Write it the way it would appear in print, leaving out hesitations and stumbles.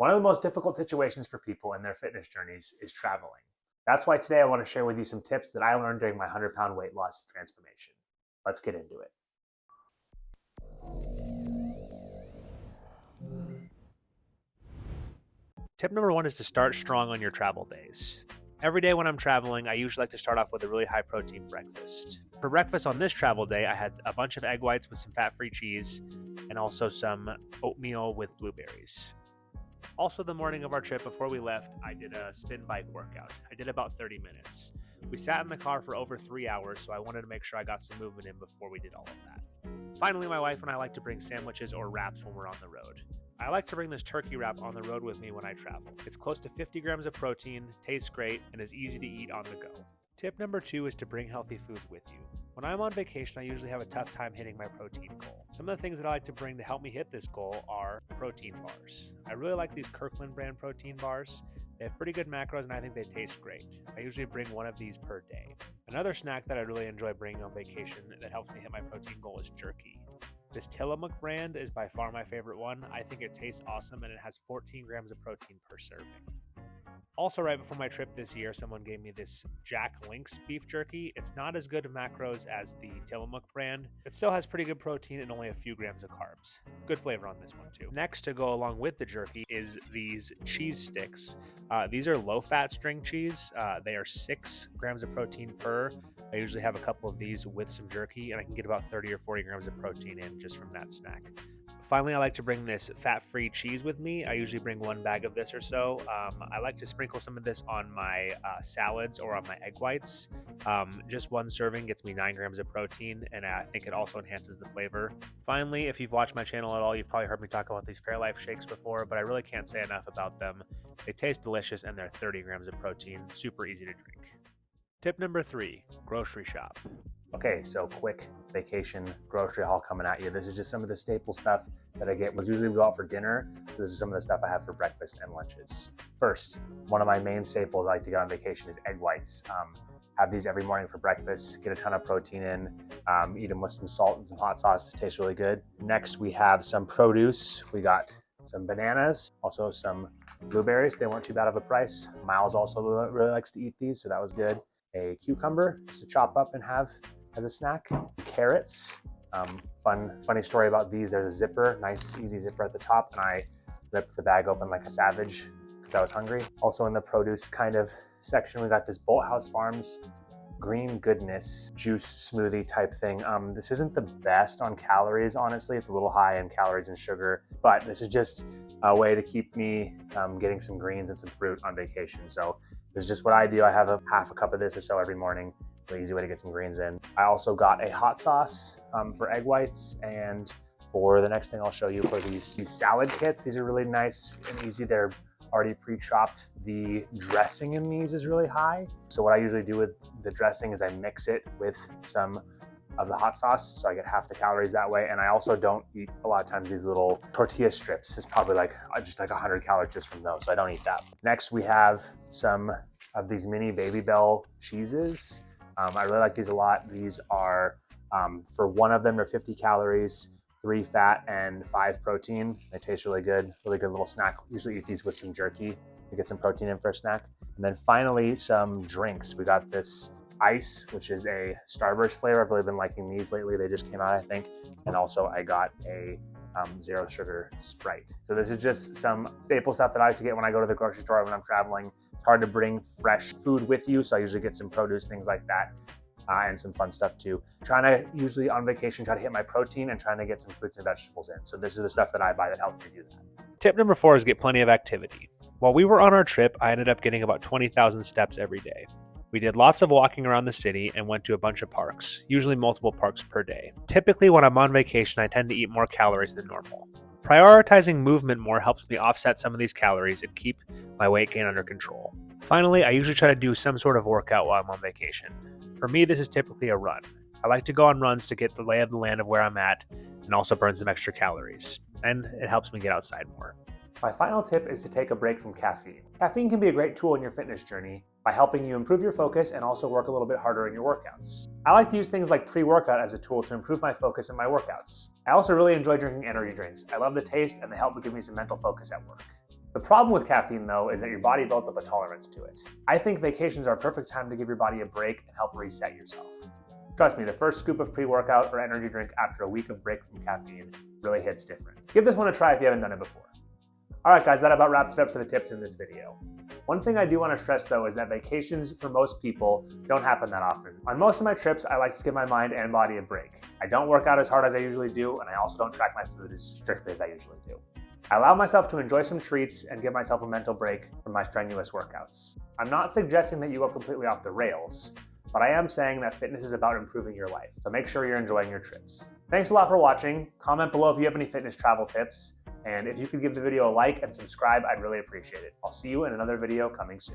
One of the most difficult situations for people in their fitness journeys is traveling. That's why today I want to share with you some tips that I learned during my 100-pound weight loss transformation. Let's get into it. Tip number one is to start strong on your travel days. Every day when I'm traveling, I usually like to start off with a really high protein breakfast. For breakfast on this travel day, I had a bunch of egg whites with some fat-free cheese and also some oatmeal with blueberries. Also, the morning of our trip before we left, I did a spin bike workout. I did about 30 minutes. We sat in the car for over 3 hours, so I wanted to make sure I got some movement in before we did all of that. Finally, my wife and I like to bring sandwiches or wraps when we're on the road. I like to bring this turkey wrap on the road with me when I travel. It's close to 50 grams of protein, tastes great, and is easy to eat on the go. Tip number 2 is to bring healthy foods with you. When I'm on vacation, I usually have a tough time hitting my protein goal. Some of the things that I like to bring to help me hit this goal are protein bars. I really like these Kirkland brand protein bars. They have pretty good macros and I think they taste great. I usually bring one of these per day. Another snack that I really enjoy bringing on vacation that helps me hit my protein goal is jerky. This Tillamook brand is by far my favorite one. I think it tastes awesome and it has 14 grams of protein per serving. Also, right before my trip this year, someone gave me this Jack Link's beef jerky. It's not as good of macros as the Tillamook brand. It still has pretty good protein and only a few grams of carbs. Good flavor on this one too. Next, to go along with the jerky is these cheese sticks. These are low-fat string cheese. They are 6 grams of protein per. I usually have a couple of these with some jerky, and I can get about 30 or 40 grams of protein in just from that snack. Finally, I like to bring this fat-free cheese with me. I usually bring 1 bag of this or so. I like to sprinkle some of this on my salads or on my egg whites. Just 1 serving gets me 9 grams of protein, and I think it also enhances the flavor. Finally, if you've watched my channel at all, you've probably heard me talk about these Fairlife shakes before, but I really can't say enough about them. They taste delicious, and they're 30 grams of protein. Super easy to drink. Tip number 3, grocery shop. Okay, so quick vacation grocery haul coming at you. This is just some of the staple stuff that I get. Usually we go out for dinner. This is some of the stuff I have for breakfast and lunches. First, one of my main staples I like to get on vacation is egg whites. Have these every morning for breakfast, get a ton of protein in, eat them with some salt and some hot sauce. It tastes really good. Next, we have some produce. We got some bananas, also some blueberries. They weren't too bad of a price. Miles also really likes to eat these, so that was good. A cucumber, just to chop up and have as a snack. Carrots, funny story about these. There's a zipper, nice easy zipper at the top, and I ripped the bag open like a savage because I was hungry. Also in the produce kind of section, we got this Bolthouse Farms green goodness juice smoothie type thing. This isn't the best on calories, honestly. It's a little high in calories and sugar, but this is just a way to keep me getting some greens and some fruit on vacation. So this is just what I do. I have half a cup of this or so every morning. Really easy way to get some greens in. I also got a hot sauce for egg whites, and for the next thing I'll show you for these salad kits. These are really nice and easy. They're already pre-chopped. The dressing in these is really high. So what I usually do with the dressing is I mix it with some of the hot sauce, so I get half the calories that way. And I also don't eat a lot of times these little tortilla strips. It's probably just like 100 calories just from those, so I don't eat that. Next, we have some of these mini Baby Bell cheeses. I really like these a lot. These are, for one of them, they're 50 calories, 3 fat, and 5 protein. They taste really good little snack. Usually eat these with some jerky to get some protein in for a snack. And then finally, some drinks. We got this ice, which is a Starburst flavor. I've really been liking these lately. They just came out, I think. And also I got a 0 sugar Sprite. So this is just some staple stuff that I like to get when I go to the grocery store when I'm traveling. It's hard to bring fresh food with you, so I usually get some produce, things like that, and some fun stuff too. Trying to usually on vacation try to hit my protein and trying to get some fruits and vegetables in. So this is the stuff that I buy that helps me do that. Tip number 4 is get plenty of activity. While we were on our trip, I ended up getting about 20,000 steps every day. We did lots of walking around the city and went to a bunch of parks, usually multiple parks per day. Typically when I'm on vacation, I tend to eat more calories than normal. Prioritizing movement more helps me offset some of these calories and keep my weight gain under control. Finally, I usually try to do some sort of workout while I'm on vacation. For me, this is typically a run. I like to go on runs to get the lay of the land of where I'm at and also burn some extra calories. And it helps me get outside more. My final tip is to take a break from caffeine. Caffeine can be a great tool in your fitness journey by helping you improve your focus and also work a little bit harder in your workouts. I like to use things like pre-workout as a tool to improve my focus in my workouts. I also really enjoy drinking energy drinks. I love the taste and they help give me some mental focus at work. The problem with caffeine, though, is that your body builds up a tolerance to it. I think vacations are a perfect time to give your body a break and help reset yourself. Trust me, the first scoop of pre-workout or energy drink after a week of break from caffeine really hits different. Give this one a try if you haven't done it before. Alright guys, that about wraps it up for the tips in this video. One thing I do want to stress though is that vacations for most people don't happen that often. On most of my trips, I like to give my mind and body a break. I don't work out as hard as I usually do, and I also don't track my food as strictly as I usually do. I allow myself to enjoy some treats and give myself a mental break from my strenuous workouts. I'm not suggesting that you go completely off the rails, but I am saying that fitness is about improving your life, so make sure you're enjoying your trips. Thanks a lot for watching. Comment below if you have any fitness travel tips, and if you could give the video a like and subscribe, I'd really appreciate it. I'll see you in another video coming soon.